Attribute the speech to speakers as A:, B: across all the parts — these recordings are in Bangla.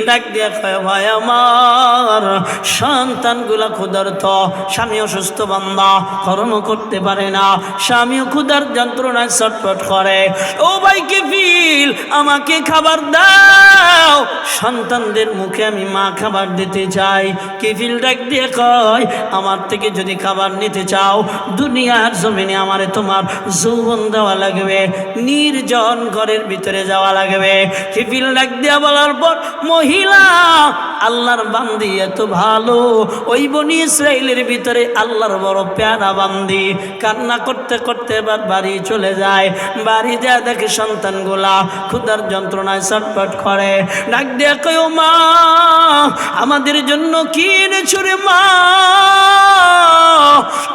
A: ডাক দিয়ে কয় ভাই আমার সন্তানগুলা ক্ষুধার্ত, স্বামী অসুস্থ বান্দা কর্ম করতে পারে না, স্বামীও ক্ষুধার যন্ত্রণায় ছটফট করে। ও ভাই কিফিল আমাকে খাবার দাও, সন্তানদের মুখে আমি মা খাবার দিতে চাই। কিফিল ডাক দিয়ে কয় আমার থেকে যদি খাবার নিতে চাও দুনিয়ার জমিনে আমারে তোমার যৌবন দেওয়া লাগবে, নির্জন ঘরের ভিতরে যাওয়া লাগবে। কিফিল ডাক দিয়া বলার পর মহিলা আল্লাহর বান্দি এত ভালো, ওই বনি ইসরাইলের ভিতরে আল্লাহর বড় প্যারা বান্দি কান্না করতে করতে এবার বাড়ি চলে যায়। বাড়ি যায় দেখে সন্তানগুলা ক্ষুধার যন্ত্রণায় ছটফট করে। ডাক দিয়ে কয় ও মা আমাদের জন্য কি এনেছো রে মা?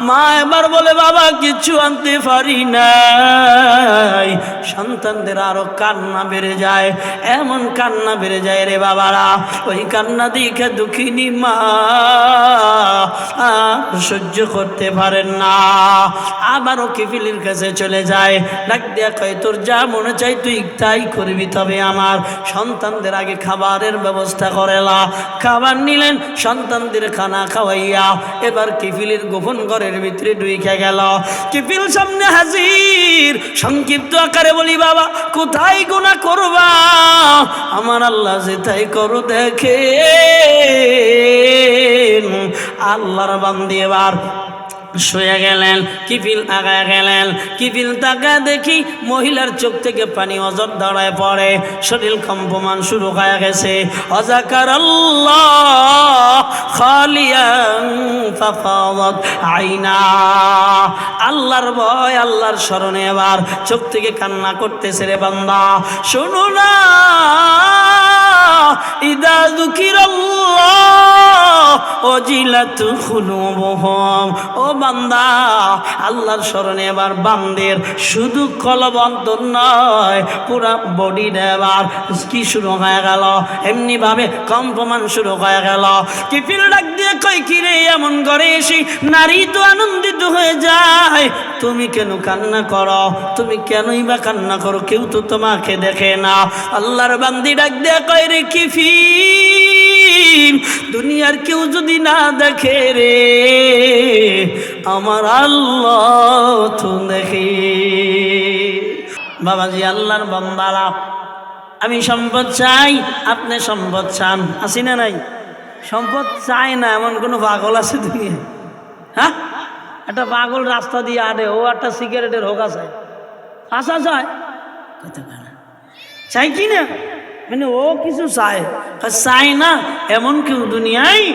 A: মা এবার বলে বাবা কিছু আনতে পারি নাই। সন্তানদের আরো কান্না বেড়ে যায়, এমন কান্না বেড়ে যায় রে বাবারা, ওই কান্না দেখে দুঃখিনী মা সহ্য করতে পারেন না। আবারও কিফিলের কাছে চলে যায়, ডাক দিয়া কয় তোর যা মনে চাই তুই তাই করবি, তবে আমার সন্তানদের আগে খাবারের ব্যবস্থা করেলা। খাবার নিলেন, সন্তানদের খানা খাওয়াইয়া এবার কিফিলের গোপন ঘরের ভিতরে ঢুকে গেল। কিফিল সামনে হাজির, সংক্ষিপ্ত আকারে বলি বাবা কোথায় গুনাহ করবা, আমার আল্লাহ যেটাই করো দেখে। আল্লাহর বান্দি এবার শুয়ে গেলেন, কিফিল আগায় গেলেন। কিফিল তাকায় দেখি মহিলার চোখ থেকে পানি অজর দাঁড়ায় পড়ে, শরীর কম্পমান শুরু হয়ে গেছে। অজাকার আল্লাহ খালিয়ান ফাফাদাত আইনা, আল্লাহর ভয় আল্লাহর স্মরণে এবার চোখ থেকে কান্না করতেছে রে বান্দা। শোনো না ইদা যুকিরাল্লাহ ওয়াজিলাত কুলুবুহুম, ও বান্দা আল্লাহর স্মরণে এবার বান্দের শুধু কলব অন্তর নয় পুরা বডি এবার কি শুরু হয়ে গেল, এমনি ভাবে কম্পমান শুরু হয়ে গেল। কিফিল ডাক দিয়ে কই কি রে এমন করে এসে নারী তো আনন্দিত হয়ে যায়, তুমি কেন কান্না করো, তুমি কেনই বা কান্না করো, কেউ তো তোমাকে দেখে না। আল্লাহর বান্দি ডাক দিয়ে কয় রে কিফিল দুনিয়ার কেউ যদি না দেখে রে আমার আল্লাহ তো দেখে। বাবাজি আল্লাহর বান্দারা আমি সম্পদ চাই, আপনি সম্পদ চান, আছি না নাই? সম্পদ চাই না এমন কোনো পাগল আছে দুনিয়া? হ্যাঁ, একটা পাগল রাস্তা দিয়ে আটে, ও একটা সিগারেটের হোকা চায়, আশা চায়, চাই কি না? মানে ও কিছু চায়, চাই না এমন কেউ দুনিয়ায়?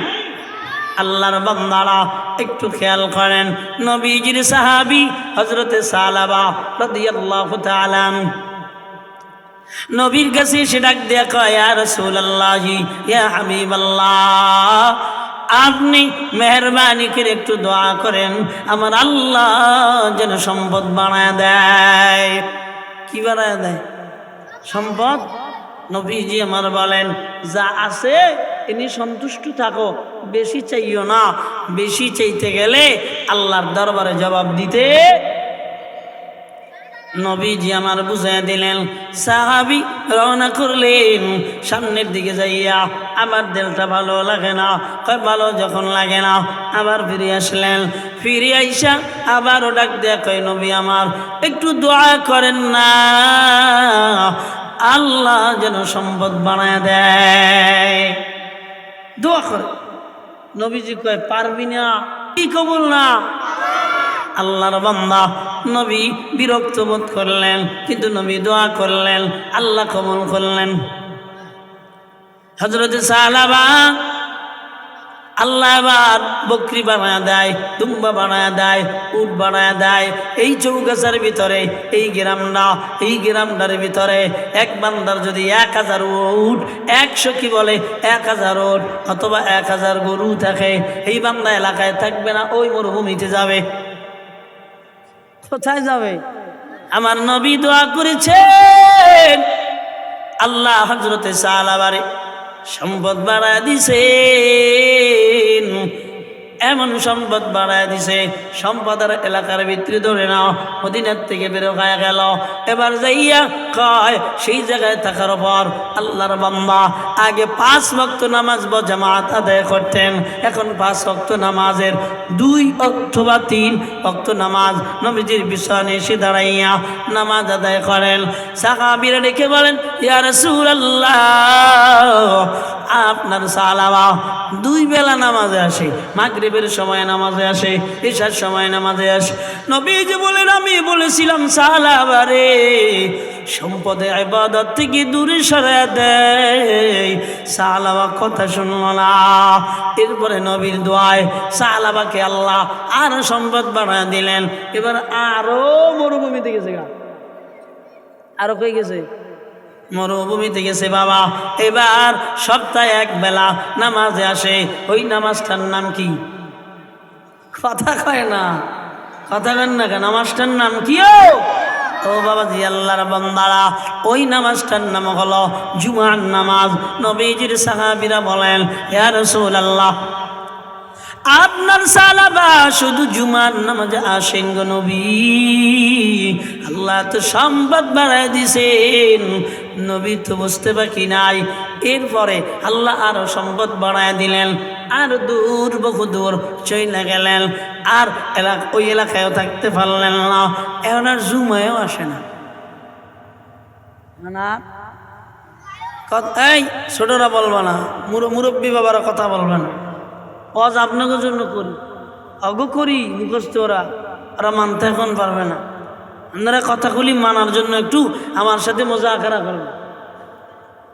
A: আল্লাহর বান্দারা একটু খেয়াল করেন, নবীজির সাহাবী হযরতে সালাবা রাদিয়াল্লাহু তাআলা নবীর কাছে সে ডাক দিয়ে কয় ইয়া রাসূলুল্লাহ ইয়া হাবিবাল্লাহ আপনি মেহরবানি করে একটু দোয়া করেন আমার আল্লাহ যেন সম্পদ বানায় দেয়। কি বানায় দেয়? সম্পদ। নবীজি আমার বলেন যা আছে এনি সন্তুষ্ট থাকো, বেশি চাইও না, বেশি চাইতে গেলে আল্লাহর দরবারে জবাব দিতে। নবীজি আমার বুঝাই দিলেন। সাহাবী রওনা করলেন সামনের দিকে যাইয়া, আমার দিলটা ভালো লাগে না, কয় ভালো যখন লাগে না আবার ফিরে আসলেন। ফিরে আইসা আবারও ডাক দেয়া কয় নবী আমার একটু দোয়া করেন না আল্লাহ যেন সম্পদ বানায় দেয়। দোয়া করে। নবীজি কয় পারবি না, কি কবুল না? আল্লাহর বান্দা নবী বিরক্ত বোধ করলেন, কিন্তু নবী দোয়া করলেন, আল্লাহ কবুল করলেন। হযরতে সালাবা আল্লাহ আবার বকরি বানায় দেয়, দুম্বা বানায় দেয়, উট বানায় দেয়। এই চৌগাছার ভিতরে এই গ্রামটার ভিতরে এক বান্দার যদি 1000 উট, 100 কি বলে 1000 উট অথবা 1000 গরু থাকে, এই বান্দা এলাকায় থাকবে না, ওই মরুভূমিতে যাবে। কোথায় যাবে? আমার নবী দোয়া করেছেন আল্লাহ হযরতে সালাবারে সম্পদ বাড়ায় দিছেন। এমন সম্পদ বাড়ায় দিছে, সম্পদের এলাকার ভিতরে ধরে নাও মদিনার থেকে বেরো গায়ে গেল। এবার যাইয়া কয় সেই জায়গায় থাকার পর আল্লাহর বান্দা আগে 5 ওয়াক্ত নামাজ জামাত আদায় করতেন, এখন 5 ওয়াক্ত নামাজের 2 অথবা 3 ওয়াক্ত নামাজ নবীজির পিছনে এসে দাঁড়াইয়া নামাজ আদায় করেন। সাহাবীরা ডেকে বলেন, ইয়া রাসূলুল্লাহ, আপনার সালাবা 2 বেলা নামাজে আসে, মাগরিবের সময় নামাজে আসে, ইশার সময় নামাজে আসে। নবীজি বলেন, আমি বলেছিলাম সালাবা রে সম্পদে ইবাদত থেকে দূরে সরায় দেয়। সালাবা কথা শুনল না। এরপরে নবীর দোয়ায় সালাবাকে আল্লাহ আরো সম্পদ বাড়ায় দিলেন। এবার আরো মরুভূমিতে গেছে, আরো কই গেছে, মরুভূমিতে গেছে বাবা। এবার সপ্তাহে 1 বেলা নামাজে আসে। ওই নামাজটার নাম কি? কথা কয় না, কথা কেন না, নামাজটার নাম কি? ও বাবাজি, আল্লাহর বান্দারা, ওই নামাজটার নাম হলো জুমার নামাজ। নবীজির সাহাবীরা বলেন, ইয়া রাসূলুল্লাহ, আপনার সালাবা শুধু জুমার নামাজে আসেন গো নবী, আল্লাহ তো সম্পদ বাড়ায় দিছেন। নবী তো বুঝতে বাকি নাই। এরপরে আল্লাহ আরো সম্পদ বাড়ায় দিলেন, আর দূর বহু দূর চলে গেলেন, আর ওই এলাকায়ও থাকতে পারলেন না। এখন আর জুমায়ও আসে না। এই ছোটরা বলবা না, মুরব্বী বাবারা কথা বলবেন। অজ আপনাকে জন্য করি, অগো করি মুখস্থ, ওরা মানতে এখন পারবে না। আপনারা কথাগুলি মানার জন্য একটু আমার সাথে মোজাকারা করবেন।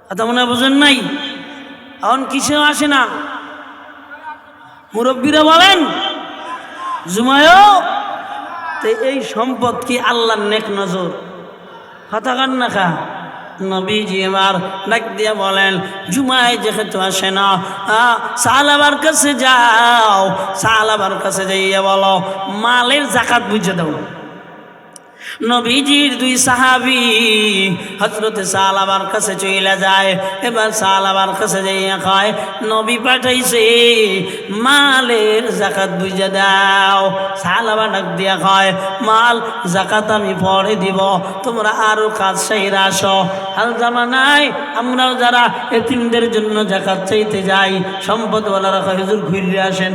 A: কথা মনে বোঝেন নাই? এখন কিসেও আসে না, মুরব্বীরা বলেন জুমায়ও। তো এই সম্পদ কি আল্লাহর নেক নজর? কথা কান না খা। নবীজি এবার ডাক দিয়া বলেন, জুমায় যেহেতু আসে না, সালাবার কাছে যাও, সালাবার কাছে যাইয়া বলো মালের যাকাত বুঝে দাও। নবীজির 2 সাহাবী হযরত সালাবার কাছে চলে যায়। এবার সালাবার কাছে যাইয়া কয়, নবী পাঠাইছে মালের যাকাত বুঝে দাও। সালাবা ডাক দিয়া কয়, মাল যাকাত আমি পরে দিব, তোমরা আরো কাজ সাইরা আসো। হাল জামানায় আমরাও যারা এতিমদের জন্য যাকাত চাইতে যাই, সম্পদওয়ালারা কয় হুজুর ঘুরে আসেন।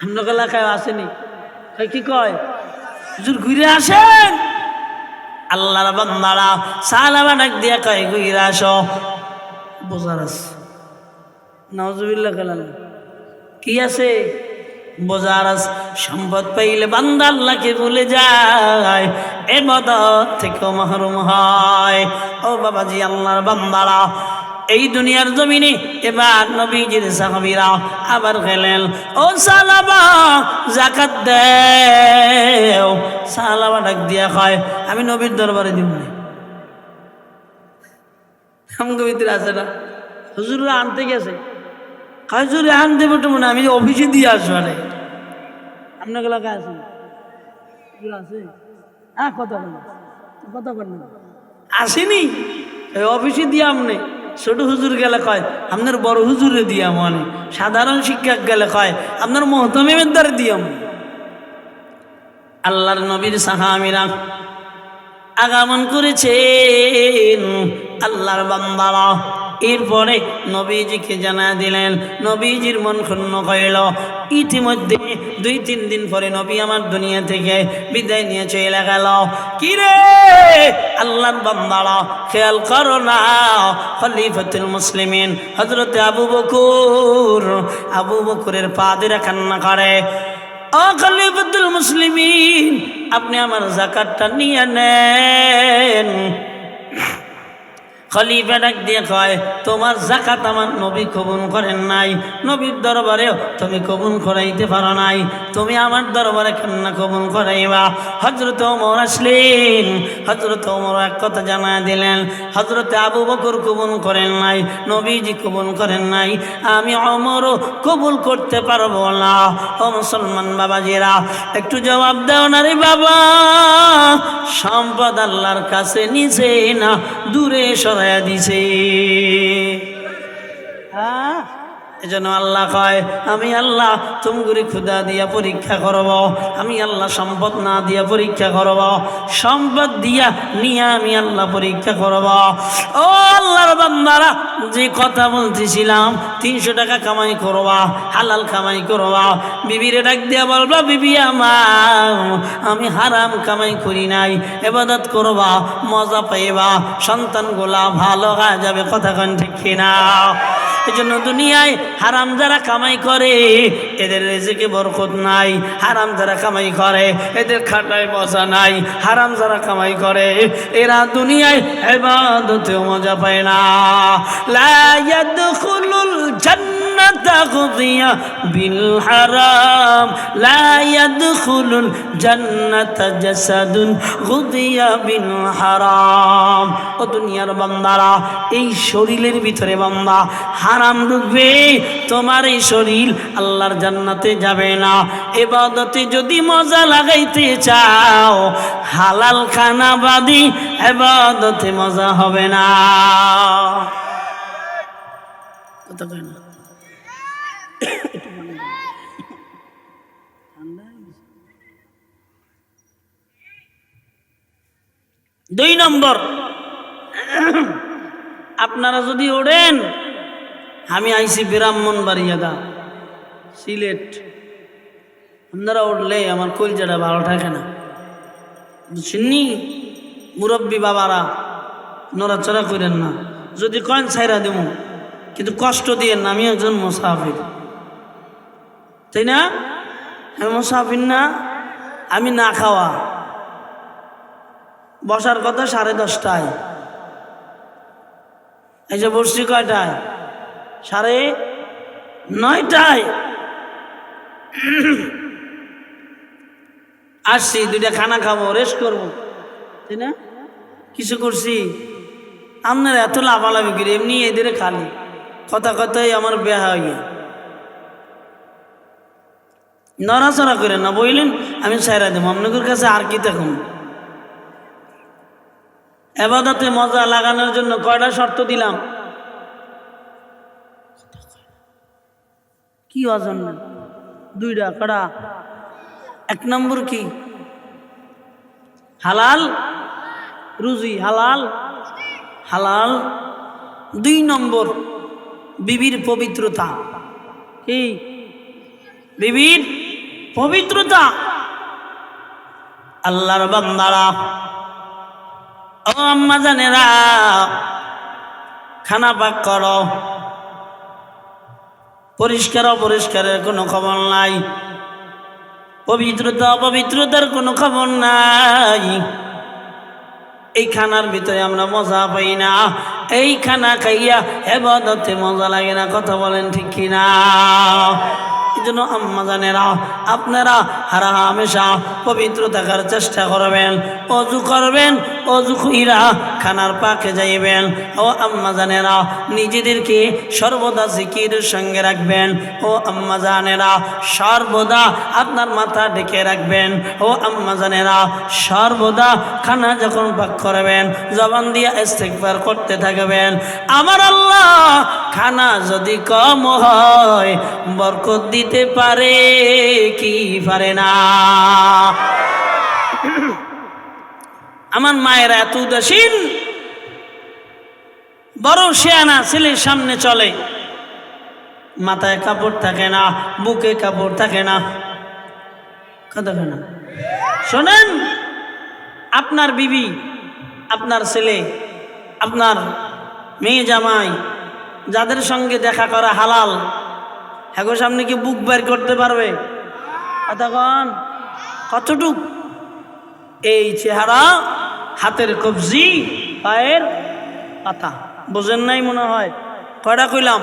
A: আপনার এলাকায় আসেনি? কি কয়, হুজুর ঘুরে আসেন। আল্লাহর বান্দারা সালাবা ডাক দিয়া কয়, ঘুরে আসো। বোঝার আছে, নাউজুবিল্লাহ কালাম, কি আছে? বোঝার আছে। সম্পদ পাইলে বান্দা আল্লাহকে ভুলে যায়, ইবাদত থেকেও মাহরুম হয়। ও বাবাজি, আল্লাহর বান্দারা, এই দুনিয়ার জমিনে এবার নবীজির সাহাবীরা আবার গেলেন, ও সালাবা যাকাত দেও। সালাবা ডাক দিয়া কয়, আমি নবীর দরবারে দিব না। আমগো ভিতরে আছে না, হুজুররা আনতে গেছে, হুজুরে আনতে বলতে মনে আমি অফিসে দিয়ে আসবো। রে আপনার এলাকায় আছে, আছে? হ্যাঁ, কথা বলেন, কথা বলেন। আসেনি অফিসে দিয়ে আমনে। ছোট হুজুর গেলে কয় আপনার বড় হুজুরে দিয়া, মানে সাধারণ শিক্ষক গেলে কয় আপনার মোহতামিমের দ্বারা দিয়াম। আল্লাহর নবীর সাহাবীরা আগমন করেছেন, আল্লাহর বান্দারা। এরপরে নবীজিকে জানা দিলেন। নবীজির মন ক্ষুণ্ণ হইল। ইতিমধ্যে 2-3 দিন পরে নবী আমার দুনিয়া থেকে বিদায় নিয়ে চলে গেল। কিরে আল্লাহর বান্দারা, খেয়াল করো না, খলিফাতুল মুসলিমিন হযরত আবু বকরের পা ধরে কান্না করে, ও খলিফাতুল মুসলিমিন, আপনি আমার যাকাতটা নিয়ে নেন। খলিফা ডাক দিয়ে কয়, তোমার যাকাত আমার নবী কবুল করেন নাই, নবীর দরবারেও তুমি কবুল করাইতে পারো নাই, তুমি আমার দরবারে কেন কবুল করাইবা? হযরত ওমর আসলেন। হযরত ওমর এক কথা জানায় দিলেন, হযরত আবু বকর কবুল করেন নাই, নবীজি কবুল করেন নাই, আমি ওমরও কবুল করতে পারবো না। ও মুসলমান বাবাজিরা, একটু জবাব দাও না রে বাবা। সম্পদ আল্লাহর কাছে নিছে না দূরে সরাইয়া দিছে। এজন্য আল্লাহ কয় আমি আল্লাহ তুমগুরি ক্ষুধা দিয়া পরীক্ষা করব, আমি আল্লাহ সম্পদ না দিয়া পরীক্ষা করব, সম্পদ দিয়া নিয়ে আমি আল্লাহ পরীক্ষা করব। ও আল্লাহর বান্দারা, যে কথা বলতেছিলাম 300 টাকা কামাই করবা, হালাল কামাই করবা, বিবিরে ডাক দিয়া বলবা বিবি আমার আমি হারাম কামাই করি নাই, ইবাদত করবা, মজা পাইবা, সন্তানগুলা ভালো হয়ে যাবে। কথা কোন ঠিক কিনা? এই জন্য দুনিয়ায় হারাম যারা কামাই করে এদের রিজিকে বরকত নাই, হারাম যারা কামাই করে এদের খাটায় মজা নাই, হারাম যারা কামাই করে এরা দুনিয়ায় ইবাদতেও মজা পায় না। লা ইয়াদখুলুল জান্নাতা গুদিয়া বিল হারাম, লা ইয়াদখুলুল জান্নাতা জাসাদুন গুদিয়া বিল হারাম। ও দুনিয়ার বান্দারা, এই শরীরের ভিতরে বান্দা হারাম ঢুকবে, তোমার এই শরীর আল্লাহর জান্নাতে যাবে না। ইবাদতে যদি মজা লাগাইতে চাও, হালাল খানা বাদি ইবাদতে মজা হবে না। কথা কয় না? 2 নম্বর, আপনারা যদি ওড়েন, আমি আইছি ব্রাহ্মণবাড়িয়া সিলেট, আপনারা উঠলে আমার কলজাটা ভালো থাকে না, বুঝছেননি? মুরব্বী বাবারা নড়াচড়া করেন না, যদি কয়েন ছাইরা দেব, কিন্তু কষ্ট দিয়েন না। আমি একজন মুসাফির, তাই না? আমি মুসাফির না, আমি না খাওয়া। বসার কথা 10:30টায়, এই যে বসছি কয়টায়? 9:30টায় আসছি, 2টা খানা খাবো, রেস্ট করবো, তাই না? কিছু করছি? আপনারা এত লাফালাফি করি, এমনি এদের খালি কথা কথাই আমার বেহা হইয়া নড়াচড়া করেন না, বললেন আমি ছাইরা দেবো। আপনাদের কাছে আর কি দেখুন? ইবাদতে মজা লাগানোর জন্য কয়টা শর্ত দিলাম? কি অজন? 2টা। কটা? 1 নম্বর কি? হালাল রুজি, হালাল হালাল। 2 নম্বর বিবির পবিত্রতা। কি? বিবির পবিত্রতা। আল্লাহর বান্দারা, ও আম্মা জানেরা, খানা পাক করো, পরিষ্কার অপরিষ্কারের কোনো খবর নাই, পবিত্রতা অপবিত্রতার কোনো খবর নাই। এই খানার ভিতরে আমরা মজা পাই না, এই খানা খাইয়া ইবাদতে মজা লাগে না। কথা বলেন ঠিক কিনা? এই জন্য আম্মা জানেরা, আপনারা হামেশা পবিত্র থাকার চেষ্টা করবেন, অজু করবেন, অজু কইরা খানার পাকে যাইবেন। ও আম্মা জানেরা, নিজেদেরকে সর্বদা জিকিরের সঙ্গে রাখবেন। ও আম্মা জানেরা, সর্বদা আপনার মাথা ঢেকে রাখবেন। ও আম্মা জানেরা, সর্বদা খানা যখন পাক করবেন জবান দিয়ে ইস্তিগফার করতে থাকবেন। আমার আল্লাহ খানা যদি কম হয় বরকত দিতে পারে কি পারে না? আমার মায়েরা এত উদাসীন, বড় শেয়ানা ছেলের সামনে চলে, মাথায় কাপড় থাকে না, বুকে কাপড় থাকে না। কথা বলে না? শোনেন, আপনার বিবি, আপনার ছেলে, আপনার মেয়ে জামাই যাদের সঙ্গে দেখা করা হালাল, এখন সামনে কি বুক বের করতে পারবে? কতক্ষণ? কতটুক? এই চেহারা, হাতের কবজি, পায়ের পাতা। বোঝেন নাই মনে হয়? কয়টা কইলাম?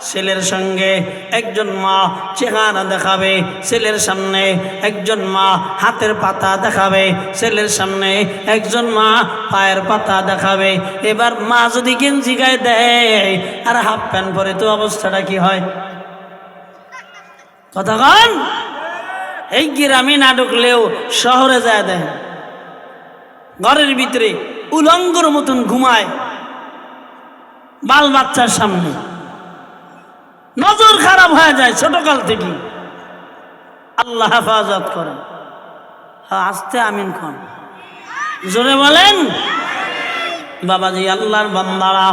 A: ছেলের সঙ্গে একজন মা চেহারা দেখাবে, ছেলের সামনে একজন মা হাতের পাতা দেখাবে, ছেলের সামনে একজন মা পায়ের পাতা দেখাবে। এবার মা যদি গেঞ্জি গায়ে দেয় আর হাফ প্যান্ট পরে, তো অবস্থাটা কি হয়? কথা কন? এই গ্রামে না ঢুকলেও শহরে যায় দেয়, ঘরের ভিতরে উলঙ্গর মতন ঘুমায় বাল বাচ্চার সামনে। নজর খারাপ হয়ে যায় ছোটকাল থেকে। আল্লাহ হেফাজত করেন। হ্যাঁ, আস্তে আমিন খান, জোরে বলেন। বাবাজি, আল্লাহর বান্দারা,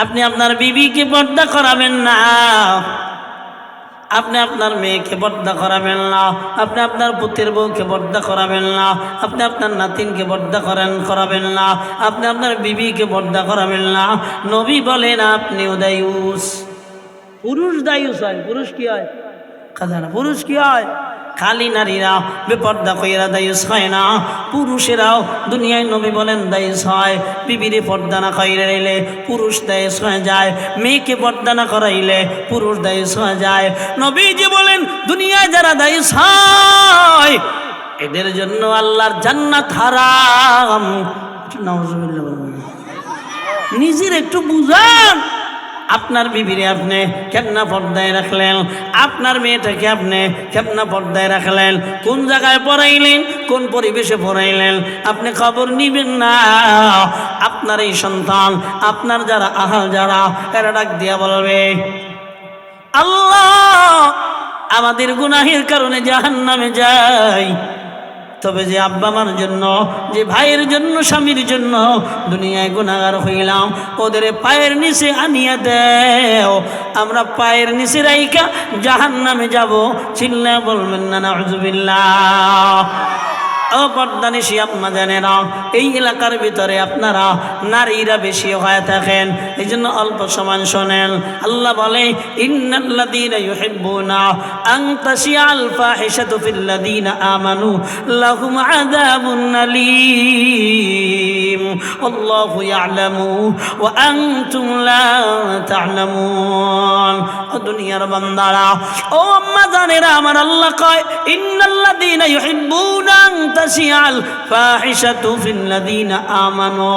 A: আপনি আপনার বিবিকে পর্দা করাবেন না, আপনি আপনার মেয়েকে পর্দা করাবেন না, আপনি আপনার পুত্রের বউকে পর্দা করাবেন না, আপনি আপনার নাতিনকে পর্দা করাবেন না, আপনি আপনার বিবিকে পর্দা করাবেন না। নবী বলেন আপনিও দায়ুস। পুরুষ দায়ুস হয়। পুরুষ কি হয়? কথা না, পুরুষ কি হয়? খালি নারীরা বেপর্দা কইরা দায়ুস হয় না, পুরুষেরাও দুনিয়ায় নবী বলেন দায়ুস হয়। বিবিরে পর্দা না করাইলে পুরুষ দায়ুস হয়ে যায়, মেয়েকে পর্দা না করাইলে পুরুষ দায়ুস হয়ে যায়। নবীজি বলেন দুনিয়ায় যারা দায়ুস হয় এদের জন্য আল্লাহর জান্নাত হারাম। নাউজুবিল্লাহ বলবেন। নিজের একটু বুঝান। আপনার বিবিরে আপনি কেমনা পর্দায় রাখলেন, আপনার মেয়েটাকে আপনি কেমনা পর্দায় রাখলেন, কোন জায়গায় পড়াইলেন, কোন পরিবেশে পড়াইলেন, আপনি খবর নিবেন না। আপনার এই সন্তান, আপনার যারা আহাল যারা, এরা ডাক দিয়া বলবে আল্লাহ আমাদের গুনাহের কারণে জাহান্নামে যাই, তবে যে আব্বা মার জন্য, যে ভাইয়ের জন্য, স্বামীর জন্য দুনিয়ায় গুনাহগার হইলাম, ওদের পায়ের নিচে আনিয়া দেও, আমরা পায়ের নিচে রাইখা জাহান্নামে যাব। চিল্লা বলবেন না নাউজুবিল্লাহ। ও পর্দানিশী আম্মা জানেরা, এই এলাকার ভিতরে আপনারা নারীরা বেশি হয়ে থাকেন, এই জন্য অল্প সময় শোনেন। আল্লাহ বলে ইন্নাল্লাযীনা ইউহিব্বুনা আন তাশিআল ফাহিশাতু ফিল্লাযীনা আমানু লাহুম আযাবুন আলীম আল্লাহু ইয়ালামু ওয়া আনতুম লা তা'লামুন। ও দুনিয়ার বান্দারা, ও আম্মা জানেরা, আমার আল্লাহ কয় ইন্নাল্লাযীনা ইউহিব্বুনা আন তাশিআল ফাহিশাতু ফিল্লাযীনা আমানু।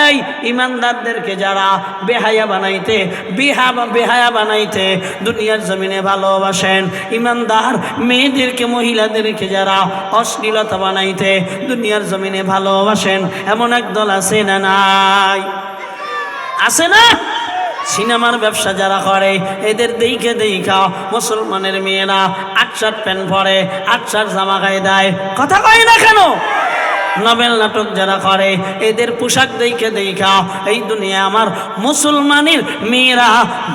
A: এই ঈমানদারদেরকে যারা বেহায়া বানাইতে দুনিয়ার জমিনে ভালোবাসেন, ঈমানদার মেয়েদেরকে, মহিলাদেরকে যারা অশ্লীলতা বানাইতে দুনিয়ার জমিনে ভালোবাসেন, এমন একদল আছে না নাই? আছে না? সিনেমার ব্যবসা যারা করে এদের দেখা মুসলমানের মেয়েরা ৮ প্যান্ট পরে, ৮ জামা গায়ে দেয়। কথা কয় না কেন? নভেল নাটক যারা করে এদের পোশাক দেখা এই দুনিয়া আমার মুসলমানের মেয়েরা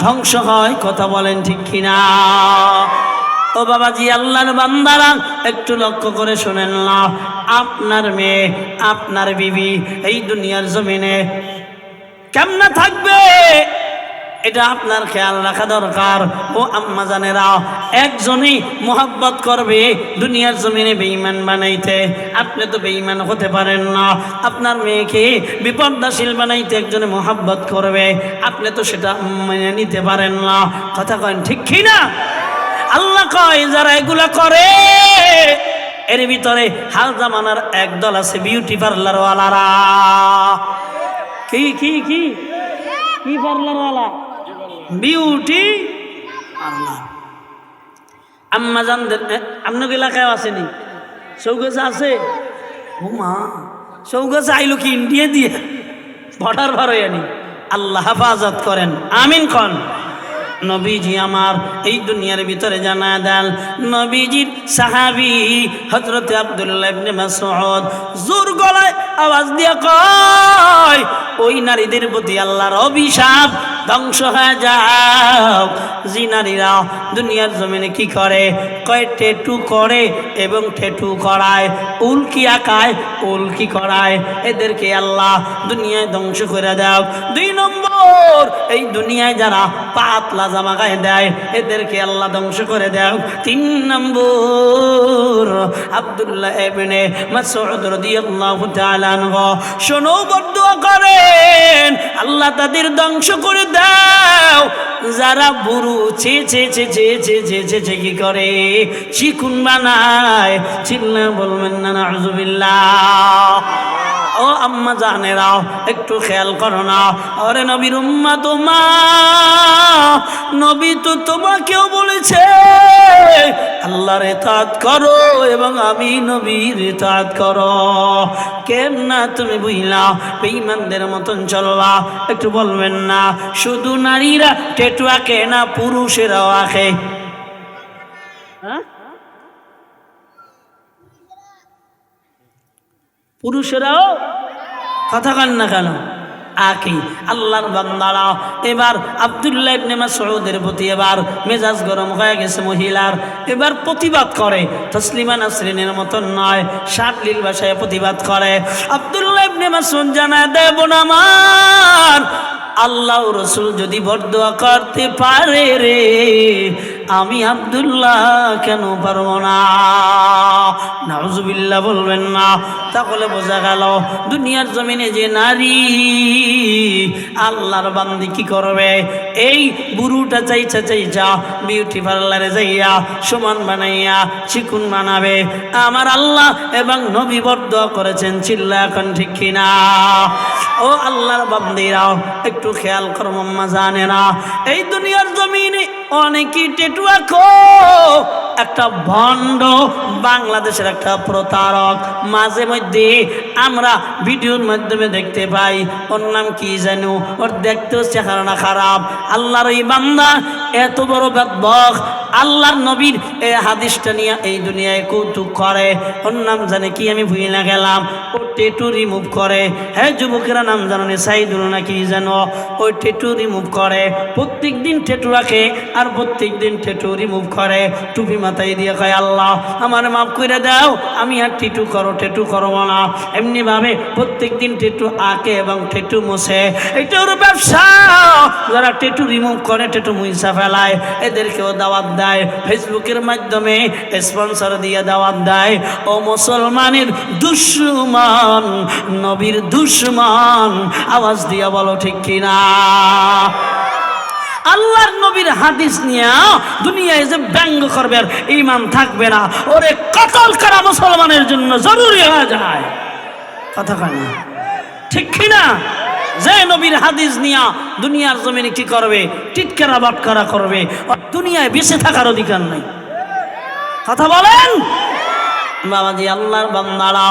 A: ধ্বংস হয়। কথা বলেন ঠিক কিনা? ও বাবাজি, আল্লাহর বান্দারা, একটু লক্ষ্য করে শোনেন না। আপনার মেয়ে, আপনার বিবি এই দুনিয়ার জমিনে কেমনে থাকবে এটা আপনার খেয়াল রাখা দরকার। ও আম্মা জানেরা, একজনই মোহাব্বত করবে দুনিয়ার জমিনে বেঈমান বানাইতে, আপনি তো বেঈমান হতে পারেন না। আপনার মেয়েকে বিপর্দাশীল বানাইতে একজনে মোহাব্বত করবে, আপনি তো সেটা মেনে নিতে পারেন না। কথা কন ঠিক কি না? আল্লাহ কয় যারা এগুলা করে এর ভিতরে হাল জামানার একদল আছে বিউটি পার্লারওয়ালারা। কি কি কি কি পার্লারওয়ালা? Beauty parlour. আম্মা জানদের আপনার এলাকায় আসেনি? চৌগাছা আছে? ও মা, চৌগাছা আইলো কি ইন্ডিয়া দিয়ে? বর্ডার ভার আনি। আল্লাহ হেফাজত করেন, আমিন কন। নবীজি আমার এই দুনিয়ার ভিতরে জানা দেন, নবীজির সাহাবী হযরত আব্দুল্লাহ ইবনে মাসউদ জোর গলায় আওয়াজ দিয়ে কয়, ওই নারীদের প্রতি আল্লাহর অভিশাপ, ধ্বংস হয়ে যাও। যে নারীরা দুনিয়ার জমিনে কি করে? কয় ট্যাটু করে এবং ট্যাটু করায়, উল্কি আঁকায়, উল্কি করায়, এদেরকে আল্লাহ দুনিয়ায় ধ্বংস করে দাও। 2 নম্বর, এই দুনিয়ায় যারা পাতলা জামা গায়ে দেয় এদেরকে আল্লাহ ধ্বংস করে দাও। 3 নম্বর, আব্দুল্লাহ ইবনে মাসউদ রাদিয়াল্লাহু তাআলা আনহু শোনো বদদুয়া করেন, আল্লাহ তাদের ধ্বংস করে দাও যারা বুড়ো ছে কি করে, চিকুন বানায়। চিল্লা বলবেন না নাউজুবিল্লাহ। ও আম্মা জানেরা একটু খেয়াল করো না, আরে নবীর উম্মত মা, নবী তো তোমাকেও বলেছে আল্লাহর ইতাআত করো এবং আমি নবীর ইতাআত করো। কেন না তুমি বুঝলা বেঈমানদের মতন চলবা? একটু বলবেন না শুধু নারীরা ট্যাটু আঁকে না পুরুষেরাও আঁকে? হ্যাঁ, পুরুষেরাও কথা কান না কেন আঁকি? আল্লাহর বান্দারা এবার আব্দুল্লাহ ইবনে মাসউদের প্রতি এবার মেজাজ গরম হয়ে গেছে মহিলার, এবার প্রতিবাদ করে। তসলিমা নাসরিনের মতন নয়, সাবলীল ভাষায় প্রতিবাদ করে। আব্দুল্লাহ ইবনে মাসউদ জানায় দেব না আমার, আল্লাহ রসুল যদি বরদোয়া করতে পারে রে, আমি আব্দুল্লাহ কেন পারবো না? নাউজুবিল্লাহ বলবেন না। তাহলে বোঝা গেল দুনিয়ার জমিনে যে নারী আল্লাহর বান্দি কি করবে? এই বুড়ুটা চাইছা বিউটি পার্লারে যাইয়া সমান বানাইয়া চিকুন বানাবে। আমার আল্লাহ এবং নবী বরদোয়া করেছেন, চিল্লা এখন ঠিক কিনা? ও আল্লাহর বান্দিরা একটু খেয়াল করো আম্মা জানেরা, এই দুনিয়ার জমিনে অনেকেই ট্যাটু আঁকো। একটা ভণ্ড বাংলাদেশের একটা প্রতারক মাঝে মধ্যে আমরা ভিডিওর মাধ্যমে দেখতে পাই, ওর নাম কি জানো, ওর দেখতেও চেহারা খারাপ। আল্লাহর এই বান্দা এত বড় বেদবখ, আল্লাহর নবীর এই হাদিসটা নিয়ে এই দুনিয়ায় কৌতুক করে। ওর নাম জানে কি আমি ভুলে গেলাম, ও ট্যাটু রিমুভ করে। হ্যাঁ যুবকেরা নাম জানো না, সাইদুল না কি জানো, ওই ট্যাটু রিমুভ করে। প্রত্যেক দিন ট্যাটু রাখে আর প্রত্যেক দিন ট্যাটু রিমুভ করে। টুপি মাথায় দিয়ে কয় আল্লাহ আমার মাফ করে দাও, আমি আর ট্যাটু করবো না। এমনিভাবে প্রত্যেক দিন ট্যাটু আঁকে এবং ট্যাটু মোছে। এটা ওর ব্যবসা। যারা ট্যাটু রিমুভ করে, ট্যাটু মুইসা ফেলায়, এদেরকেও দাওয়াত দেয়, ফেসবুকের মাধ্যমে স্পন্সর দিয়ে দাওয়াত দেয়। ও মুসলমানের দুশমন, নবীর দুশমন, আওয়াজ দিয়া বলো ঠিক কিনা? আল্লাহর নবীর হাদিস নিয়ে দুনিয়ায় যে ব্যঙ্গ করবে আর ঈমান থাকবে না, ওরে কতল করা মুসলমানের জন্য জরুরি হয়ে যায়। কথা কয় না ঠিক কিনা? যে নবীর হাদিস নিয়ে দুনিয়ার জমিনে কি করবে? টিটকারা বাটকারা করবে, আর দুনিয়ায় বেঁচে থাকার অধিকার নাই। কথা বলেন বাবাজি। আল্লাহর বান্দারা,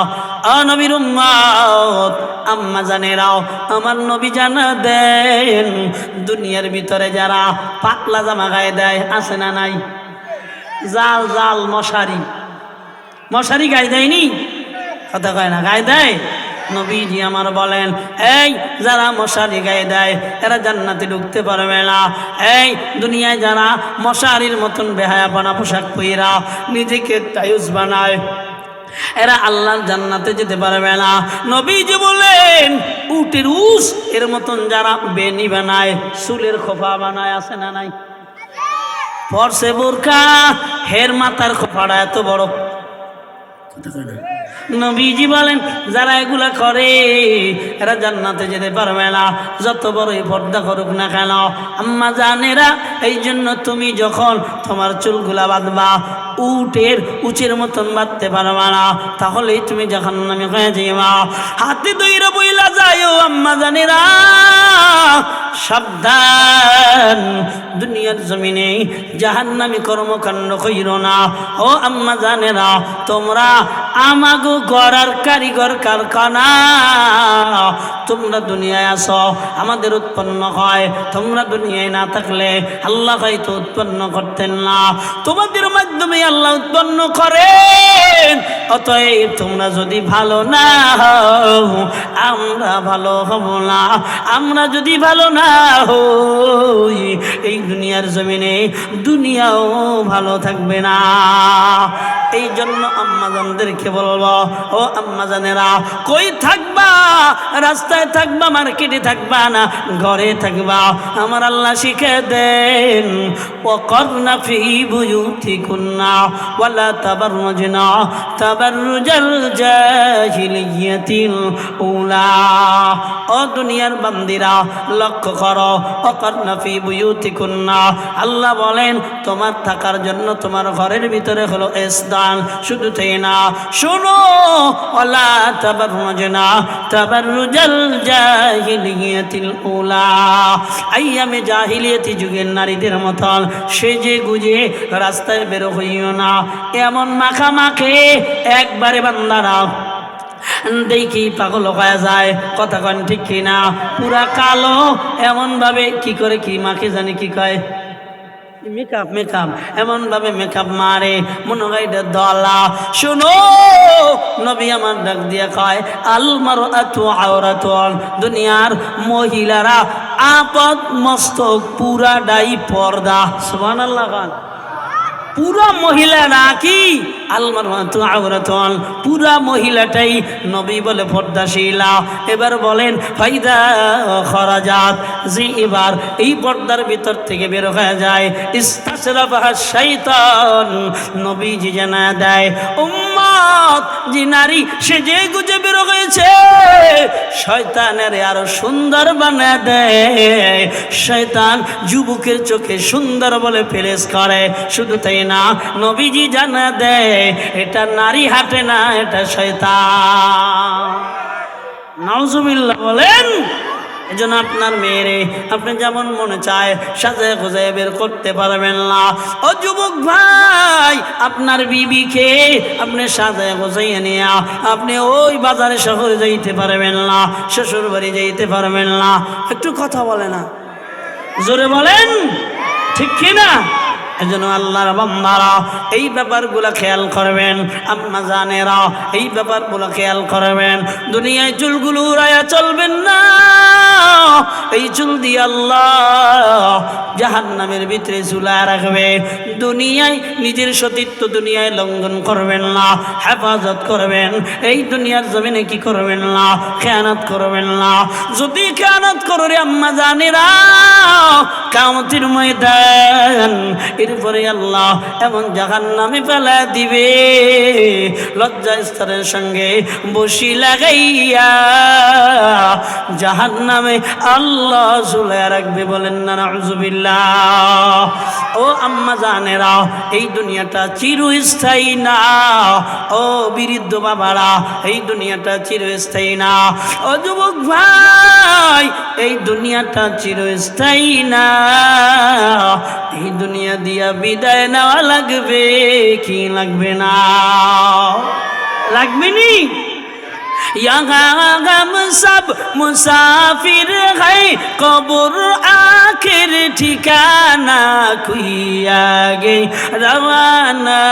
A: নবীর উম্মত আম্মা জানেরাও, আমার নবী জানা দেন দুনিয়ার ভিতরে যারা পাতলা জামা গায়ে দেয় আছে না নাই? জাল জাল মশারি গায়ে দেয়নি? কথা কয় না গায়ে দেয়? নবীজি আমার বলেন এই যারা মশারি গায়ে দেয় এরা জান্নাতে ঢুকতে পারবে না। এই দুনিয়ায় যারা মশারির মতন বেহায়াপনা পোশাক পইরা নিজেকে তায়ুজ বানায়, এরা আল্লাহর জান্নাতে যেতে পারবে না। নবীজি বলেন উটের উস এর মতন যারা বেনি বানায়, চুলের খোপা বানায় আছে না নাই? পরশে বোরকা, হের মাথার খোপাটা এত বড়। নবীজি বলেন যারা এগুলা করে এরা জান্নাতে যেতে পারবে না, যত বড়ই পর্দা করুক না কেন। আম্মা জানেরা, এই জন্য তুমি যখন তোমার চুলগুলা বাঁধবা উচের মতন বাঁধতে পারবা না, তাহলেই তুমি জাহান্নামে হয়ে যাইবা। হাতে দইরা বইলা যাইও আম্মা জানেরা, সাবধান, দুনিয়ার জমিনে জাহান্নামী কর্মকাণ্ড কইরো না। ও আম্মা জানেরা, তোমরা আমাগো গড়ার কারিগর কারখানা, তোমরা দুনিয়ায় আসো আমাদের উৎপন্ন হয়। তোমরা দুনিয়ায় না থাকলে আল্লাহ হয়তো উৎপন্ন করতেন না, তোমাদের মাধ্যমে আল্লাহ উৎপন্ন করেন। অতএব তোমরা যদি ভালো না হও আমরা ভালো হব না, আমরা যদি ভালো না হই এই দুনিয়ার জমিনে দুনিয়াও ভালো থাকবে না। এই জন্য আম্মাজানদেরকে বলবো, ও আম্মাজানেরা, কই থাকবা? রাস্তায় থাকবা, মার্কেটে থাকবা না ঘরে থাকবা? আমার আল্লাহ শিখে দেন ওয়াকরনা ফি বুয়ুতিকুন্না ওয়ালা তাবাররুজনা তাবাররুজাল জাহিলিয়াতিল উলা। ও দুনিয়ার বান্দিরা লক্ষ্য করো, ওয়াকরনা ফি বুয়ুতিকুন্না বুয়ুতিকুন্না, আল্লাহ বলেন তোমার থাকার জন্য তোমার ঘরের ভিতরে হলো স্থান। শুধু তাই না, শোনো, ওয়ালা তাবাররুজনা তাবাররুজাল জাহিলিয়াতিল উলা, আইয়ামে জাহিলিয়াতি যুগের নারীদের মতন সেজে গুজে রাস্তায় বের হইও না। এমন মাখামাখি একবারে বান্দারা দেখি পাগল হয়ে যায়, কথা কন ঠিক কিনা? পুরা কালো এমন ভাবে কি করে কি মাকে জানি কি কয়, মেকআপ মেকআপ এমন ভাবে মেকআপ মারে, মনে হয় এটা দলা। শুনো, নবী আমার ডাক দিয়ে কয় আল মারআতু আওরাতুন, দুনিয়ার মহিলারা আপদ মস্তক পুরাটাই পর্দা। সুবহানাল্লাহ। পুরা মহিলা নাকি আল মারআতু আওরাতুন, পুরা মহিলাটাই নবী বলে পর্দাশীলা। এবার বলেন ফাইদা খরাজাত, জি এবার এই পর্দার ভিতর থেকে বের হয়ে যায়, ইস্তাশরাফা শাইতান, নবীজি জানা দেয় উম্মত যে নারী সে যে গুজে বের হয়েছে শয়তানের আরো সুন্দর বানিয়ে দেয়। শয়তান যুবকের চোখে সুন্দর বলে পেরেস করে। শুধু তাই না, নবীজি জানা দেয় এটা নারী হাঁটে না, এটা শয়তান। নাউজুবিল্লাহ বলেন। এজন্য আপনার মেয়েরে আপনি যেমন মনে চায় সাজায় গোজায় বের করতে পারবেন না। ও যুবক ভাই, আপনার বিবিকে আপনি সাজায় গোজাইয়ে নিয়ে আপনি ওই বাজারে শহরে যাইতে পারবেন না, শ্বশুর বাড়ি যাইতে পারবেন না। একটু কথা বলে না, জোরে বলেন ঠিক কিনা? এজন্য আল্লাহর বান্দারা এই ব্যাপারগুলো খেয়াল করবেন, আম্মা জানেরা এই ব্যাপারগুলো খেয়াল করবেন। দুনিয়ায় চুলগুলো উড়াইয়া চলবেন না, এই চুল দিয়ে আল্লাহ জাহান্নামের ভিতরে ঝুলায় রাখবে। দুনিয়ায় নিজের সতীত্ব দুনিয়ায় লঙ্ঘন করবেন না, হেফাজত করবেন। এই দুনিয়ার জমিনে কি করবেন না, খেয়ানত করবেন না। যদি খেয়ানত করে আম্মা জানেরা কিয়ামতের ময়দান এরপরে আল্লাহ এমন জাহান্নামে ফেলা দিবে, লজ্জা স্তরের সঙ্গে বসি লাগাইয়া জাহান্নামে আল্লাহ ঝুলাইয়া রাখবে। বলেন না নাউজুবিল্লাহ। ও আম্মা জানেরা, এই দুনিয়াটা চিরস্থায়ী না। ও বৃদ্ধ বাবারা, এই দুনিয়াটা চিরস্থায়ী না। ও যুবক ভাই, এই দুনিয়াটা চিরস্থায়ী না। এই দুনিয়া দিয়া বিদায় নেওয়া লাগবে কি লাগবে না? লাগবে নি? यहाँ हम सब मुसाफिर है, कब्र आखिर ठिकाना, कोई आगे रवाना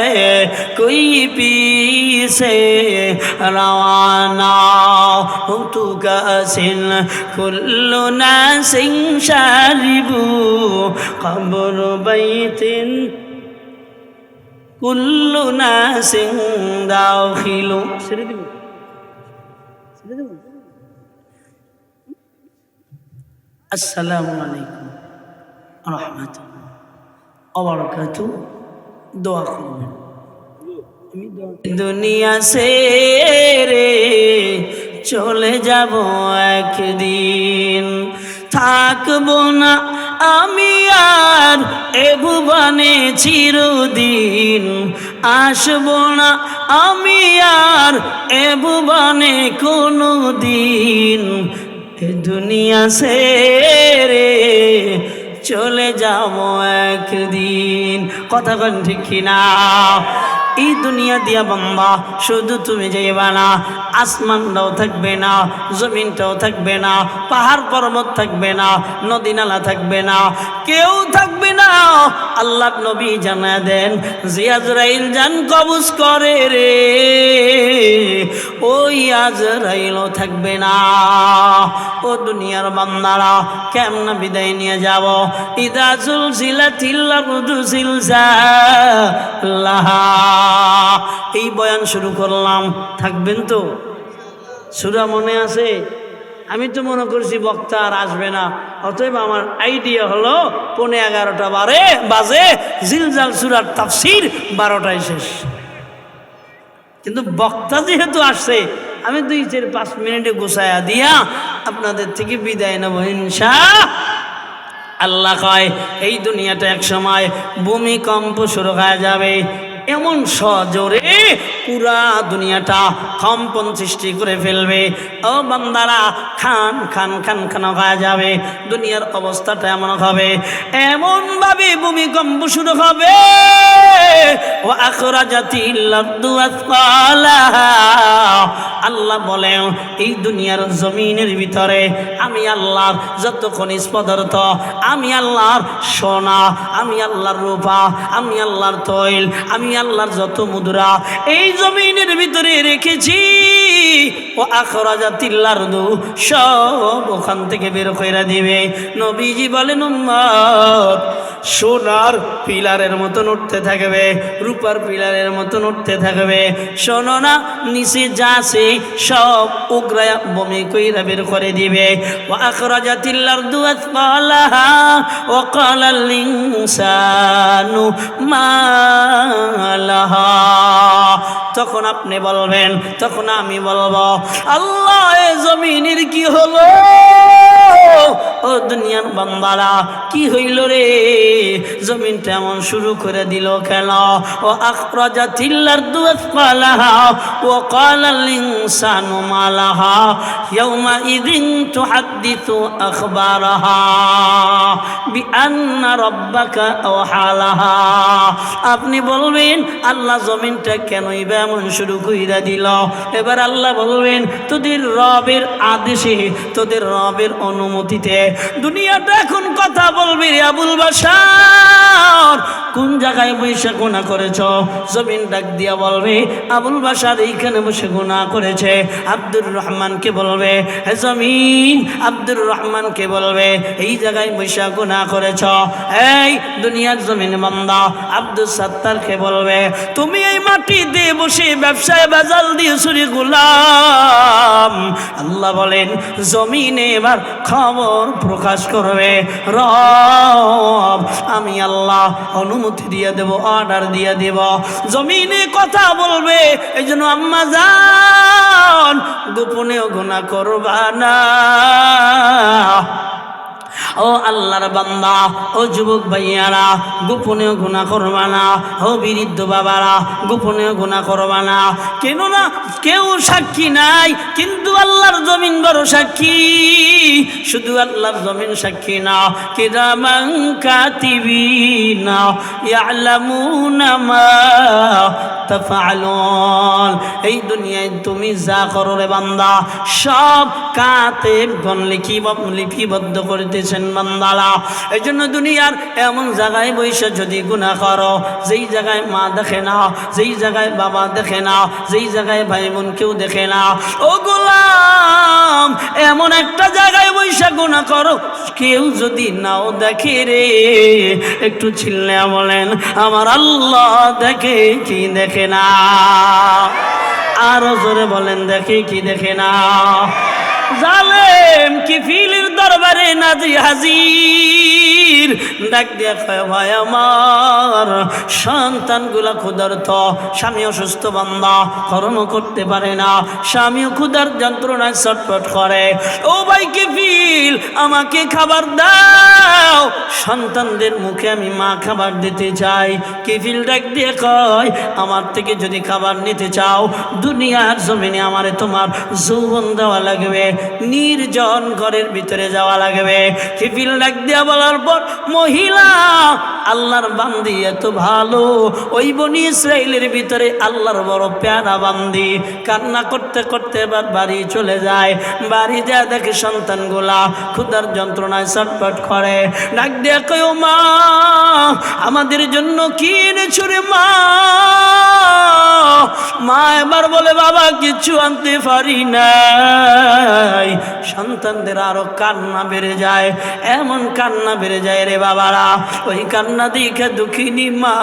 A: है, कोई पीछे रवाना। तू कासिन कुल्लु नासिन शारिबु, कब्र बैतिन কুল্লু নাসিন দাখিলু। ছেড়ে দিব, ছেড়ে দেব। আসসালামু আলাইকুম ওয়া রাহমাতুল্লাহ ওয়া বারাকাতুহু। দোয়া করবেন। দুনিয়া ছেড়ে চলে যাব একদিন, থাকবো না আমি আর এ ভুবনে চিরদিন, আসবো না আমি আর এ ভুবনে কোনো দিন। এ দুনিয়া ছেড়ে চলে যাব একদিন। কথা বলেন ঠিক কিনা? এই দুনিয়া দিয়া বাম্বা শুধু তুমি যাইবা না, আসমানটাও থাকবে না, জমিনটাও থাকবে না, পাহাড় পর্বত থাকবে না, নদী নালা থাকবে না, কেউ থাকবে না। আল্লাহ নবী জানা দেন যে আজরাইল জান কবজ করে রে, ওই আজরাইলও থাকবে না। ও দুনিয়ার বান্দারা, কেমন বিদায় নিয়ে যাব? ইদা জুলজিলাতিল আরদু জিলজালাহা। এই বয়ান শুরু করলাম, থাকবেন তো? সূরা মনে আছে? আমি তো মনে করছি বক্তা আর আসবে না, অতএব আমার আইডিয়া হলো 11:15 বাজে জিলজাল সূরার তাফসীর 12টায় শেষ। কিন্তু বক্তা যেহেতু আসছে, আমি 2-4-5 মিনিটে গোছায়া দিয়া আপনাদের থেকে বিদায় নেব ইনশাআল্লাহ। আল্লাহ কয় এই দুনিয়াটা এক সময় ভূমিকম্প শুরু হয়ে যাবে, এমন সজোরে পুরা দুনিয়াটা কম্পন সৃষ্টি করে ফেলবে। ও বান্দারা, খান খান খান খান হয়ে যাবে, দুনিয়ার অবস্থাটা এমন হবে, এমন ভাবে ভূমিকম্প শুরু হবে। ও আখরাজাতিল আরদু আসফালাহা, আল্লাহ বলেন এই দুনিয়ার জমিনের ভিতরে আমি আল্লাহর যত খনিজ পদার্থ, আমি আল্লাহর সোনা, আমি আল্লাহর রূপা, আমি আল্লাহর তৈল, আমি আল্লাহর যত মুদ্রা এই জমিনের ভিতরে রেখেছি। ও আখরাজাতিল আরদু, সব ওখান থেকে বের করে দিবে। নবীজি বলেন উম্মত, সোনার পিলারের মতন উঠতে থাকবে, রূপার পিলারের মতন উঠতে থাকবে। শোনো না, নিচে যা আছে সব উগরায়া বমি কইরা বের করে দিবে। ওয়া আখরাজাতিল আরদু আসফালাহা ওয়া ক্বালাল ইনসানু মা লাহা। তখন আপনি বলবেন, তখন আমি বলবো, আল্লাহ এ জমিনের কি হলো? ও দুনিয়ার বান্দারা, কি হইল রে? জমিনটা এমন শুরু করে দিল কেন? ও আখরাজাতিল আরদু আসফালাহা ওয়া ক্বালাল ইনসানু মা লাহা ইয়াওমা ইযিন তুহাদ্দিসু আখবারাহা বিআন্না রাব্বাকা আওহালাহা। আপনি বলবেন, আল্লাহ জমিনটা কেনই বা এমন শুরু কইরা দিল? এবার আল্লাহ বলবেন, তোদের রবের আদেশে, তোদের রবের অনুমতিতে দুনিয়াটা এখন কথা বলবি রে আবুল বাশার। কোন জায়গায় বসে গুনাহ করেছ? জমিন ডাক দিয়া বলবে, আবুল বাশার এইখানে বসে গুনাহ করেছে। আব্দুর রহমানকে বলবে, হে জমিন আব্দুর রহমানকে বলবে, এই জায়গায় বসে গুনাহ করেছ। এই দুনিয়ার জমিন বান্দা আব্দুল সাত্তারকে বলবে, তুমি এই মাটিতে বসে ব্যবসায় বাজাল দিয়েছ রে গোলাম। আল্লাহ বলেন, জমিনে এবার খবর প্রকাশ করবে, রব আমি আল্লাহ অনুমতি দিয়ে দেব, অর্ডার দিয়ে দেব, জমিনে কথা বলবে। এই জন্য আম্মা জান, গোপনেও গুনাহ করবা না। ও আল্লাহর বান্দা, ও যুবক ভাইয়ারা, গোপনেও গুনাহ করবা না। ও বৃদ্ধ বাবারা, গোপনেও গুনাহ করবা না। কেন না? কেউ সাক্ষী নাই, কিন্তু আল্লাহর জমিন বড় সাক্ষী। শুধু আল্লাহর জমিন সাক্ষী না, কিরামান কাতিবিনা ইয়ালামুনা মা তাফআলুন। এই দুনিয়ায় তুমি যা করো রে বান্দা, সব কাতেবগণ লিপিবদ্ধ করতেছেন বান্দারা। এই জন্য দুনিয়ার এমন জায়গায় বসে যদি গুনাহ করো, যেই জায়গায় মা দেখে না, যেই জায়গায় বাবা দেখে না, যেই জায়গায় ভাই বোন কেউ দেখে না, ও গোলাম এমন একটা জায়গায় বসে গুনাহ করো, কেউ যদি নাও দেখে রে, একটু চিল্লা বলেন, আমার আল্লাহ দেখে কি দেখে না? আরো জোরে বলেন, দেখে কি দেখে না? জালেম কি ফিলির দরবারে নাজি হাজির, ডাক দিয়া কয়, ভাই আমার সন্তানগুলা ক্ষুধার্ত, স্বামী অসুস্থ, বান্দা কর্ম করতে পারে না, স্বামীও ক্ষুধার যন্ত্রণায় ছটফট করে। ও ভাই কি ফিল, আমাকে খাবার দাও, সন্তানদের মুখে আমি মা খাবার দিতে চাই। কি ফিল ডাক দিয়ে কয়, আমার থেকে যদি খাবার নিতে চাও, দুনিয়ার জমিনে আমারে তোমার যৌবন দেওয়া লাগবে, নির্জন ঘরের ভিতরে যাওয়া লাগবে। কিফিল ডাক দিয়া বলার পর, মহিলা আল্লাহর বান্দি এত ভালো, ওই বনি ইসরাইলের ভিতরে আল্লাহর বড় প্যারা বান্দি, কান্না করতে করতে এবার বাড়ি চলে যায়। বাড়ি যা দেখে সন্তানগুলা ক্ষুধার যন্ত্রণায় ছটফট করে। ডাক দিয়া কয়, ও মা আমাদের জন্য কি এনেছো রে মা? মা এবার বলে, বাবা কিছু আনতে পারি নাই। সন্তানদের আরো কান্না বেড়ে যায়, এমন কান্না বেড়ে যায় রে বাবারা, ওই কান্না দেখে দুঃখিনী মা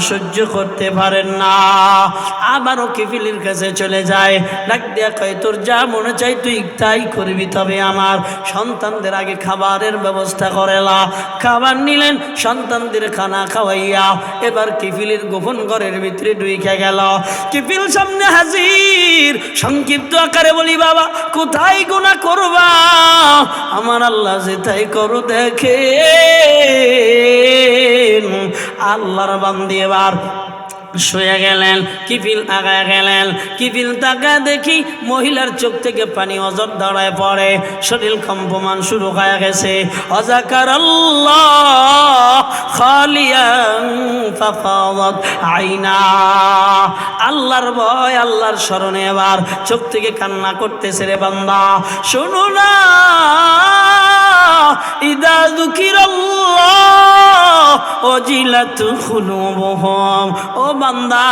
A: সহ্য করতে পারেন না। আবারও কিফিলের কাছে চলে যায়, ডাক দিয়া কয়, তোর যা মনে চাই তুই তাই করবি, তবে আমার সন্তানদের আগে খাবারের ব্যবস্থা করেলা। খাবার নিলেন, সন্তানদের খানা খাওয়াইয়া এবার কিফিলের গোপন ঘরের ভিতরে ঢুকে গেল। কিফিল সামনে হাজির, সংক্ষিপ্ত আকারে বলি, বাবা কোথায় গুনাহ করবা? আমার আল্লাহ যে তাই করো দেখে। আল্লাহর বান্দী এবার শুয়ে গেলেন, কিফিল আগায় গেলেন। কিফিল তাকায় দেখি মহিলার চোখ থেকে পানি অজর দাঁড়ায় পড়ে, শরীর কম্পমান শুরু হয়ে গেছে। অজাকারাল্লাহ খালিয়ান ফাফাদাত আইনা। আল্লাহর ভয়, আল্লাহর স্মরণে এবার চোখ থেকে কান্না করতেছে। রে বান্দা শোনো না, ইদা যুকিরাল্লাহ ওয়াজিলাত কুলুবুহুম। ও বান্দা,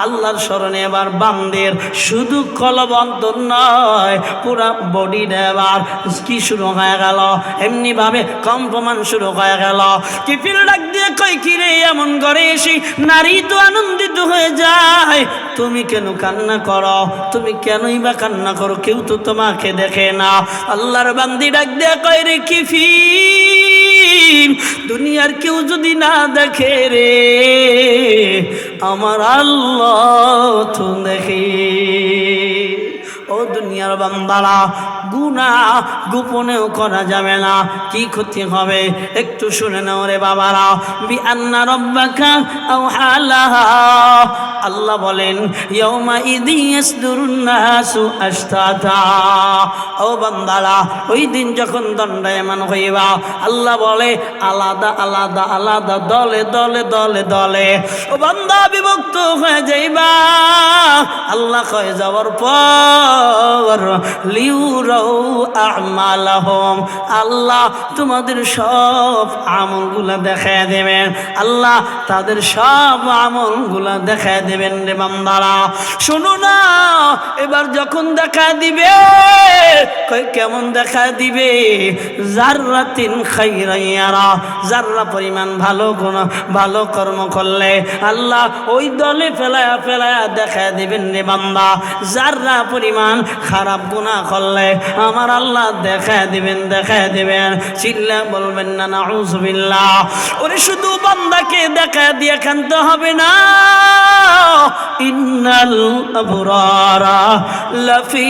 A: আল্লাহর স্মরণে এবার বান্দের শুধু কলব অন্তর নয়, পুরা বডি এবার কি শুরু হয়ে গেল, এমনি ভাবে কম্পমান শুরু হয়ে গেল। কিফিল ডাক দিয়ে কই কি রে, এমন করে এসে নারী তো আনন্দিত হয়ে যায়, তুমি কেন কান্না করো, তুমি কেনই বা কান্না করো, কেউ তো তোমাকে দেখে না। আল্লাহর বান্দি ডাক দিয়ে কই রে কিফিল, দুনিয়ার কেউ যদি না দেখে রে, আমার আল্লাহ তো দেখে। ও দুনিয়ার বান্দারা, গুনাহ গোপনেও করা যাবে না, কি ক্ষতি হবে একটু শুনে নাও রে বাবারা। বিআন্না রাব্বাকা আওহা লাহা, আল্লাহ বলেন ইয়াউমা ইযি ইয়াসদুরুন নাসু আশতাতা। ও বান্দারা, ওই দিন যখন দণ্ডায়মান হইবা, আল্লাহ বলে আলাদা আলাদা আলাদা দলে দলে দলে দলে। ও বান্দা বিভক্ত হয়ে যাইবা। আল্লাহ কয়ে যাওয়ার পর লিউরাউ আমালাহুম, আল্লাহ তোমাদের সব আমলগুলা দেখায় দেবেন। আল্লাহ তাদের সব আমলগুলা দেখায় দেবেন। রে বান্দারা শোনো না, এবার যখন দেখা দিবে, কই কেমন দেখা দিবে, জাররাতিন খাইরান ইয়ারা, জাররা পরিমাণ ভালো গুণ ভালো কর্ম করলে আল্লাহ ওই দলে ফেলায়া ফেলায়া দেখা দিবেন। রে বান্দা, জাররা পরিমাণ খারাপ গুনাহ করলে আমার আল্লাহ দেখা দিবেন, দেখা দিবেন। চিল্লা বলবেন না নাউযুবিল্লাহ। ওরে শুধু বান্দাকে দেখা দিয়ে কানতে হবে না, ইন্নাল আবরারা লাফি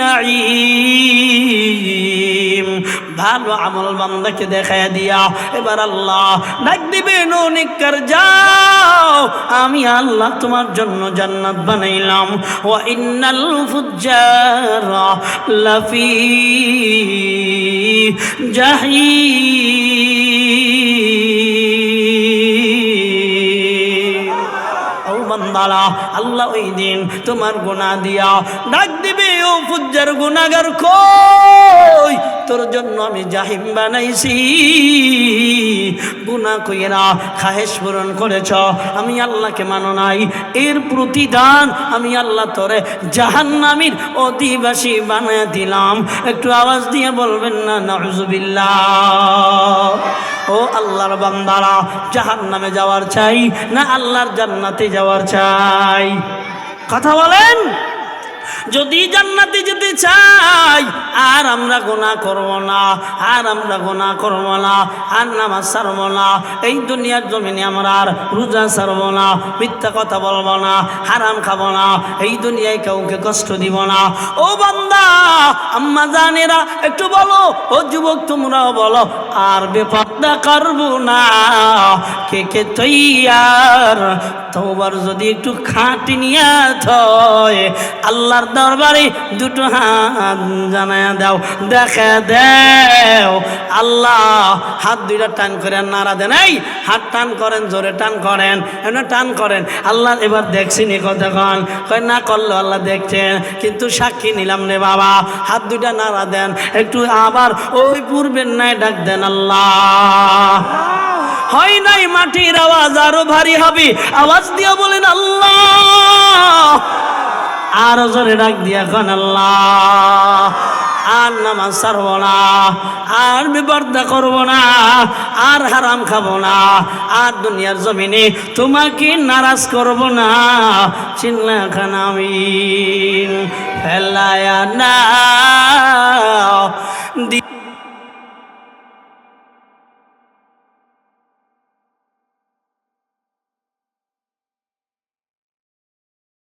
A: নাঈম, ভালো আমল বান্দাকে দেখায় দিয়া এবার আল্লাহ ডাক দিবেন, ও নেককার যাও, আমি আল্লাহ তোমার জন্য জান্নাত বানাইলাম। ওয়া ইন্নাল ফুজ্জারা লাফি জাহিম। ও বান্দারা, আল্লাহ ওই দিন তোমার গুনাহ দিয়া ডাক দিবে, ও ফুজ্জার গুনাহগার কই, তোর জন্য আমি জাহিম বানাইছি। গুনাহ কইরা খাহেশ পূরণ করেছ, আমি আল্লাহকে মানো নাই, এর প্রতিদান আমি আল্লাহ তোরে জাহান্নামীর অধিবাসী বানায় দিলাম। একটু আওয়াজ দিয়ে বলবেন না নাউযুবিল্লাহ। ও আল্লাহর বান্দারা, জাহান্নামে যাওয়ার চাই না আল্লাহর জান্নাতে যাওয়ার চাই? কথা বলেন। যদি জান্নাতে যেতে চাই, আর আমরা গুনাহ করব না, আর আমরা গুনাহ করব না, আর নামাজ ছাড়ব না, এই দুনিয়ার জমিনে আমরা আর রোজা ছাড়ব না, মিথ্যা কথা বলবো না, হারাম খাবো না, এই দুনিয়ায় কাউকে কষ্ট দিব না। ও বান্দা, আম্মা জানেরা একটু বলো, ও যুবক তোমরাও বলো, আর বেপরদা করব না। কে কে তৈয়ার? তোবার যদি একটু খাঁটি নিয়াত হয়, আল্লাহর দরবারে দুটো হাত জানায়া দাও, দেখা দাও। আল্লাহ হাত দুইটা টান করে নাড়া দেন, এই হাত টান করেন, জোরে টান করেন, এমনি টান করেন। আল্লাহ এবার দেখছি নি কথা কন, কয় না করলো আল্লাহ দেখছেন, কিন্তু সাক্ষী নিলাম রে বাবা। হাত দুইটা নাড়া দেন একটু, আবার ওই পূর্বের নাই ডাক দেন আল্লাহ। হয় নাই, মাটির আওয়াজ আরো ভারী হবে, আওয়াজ দিয়া বলেন আল্লাহ। আর জোরে ডাক দিয়া কোন আল্লাহ। আর নামাজ ছাড়ব না, আর বিপর্দা করব না, আর হারাম খাবো না, আর দুনিয়ার জমিনে তোমাকে নারাজ করব না। চিল্লা খান আমিন। ফেলায়া না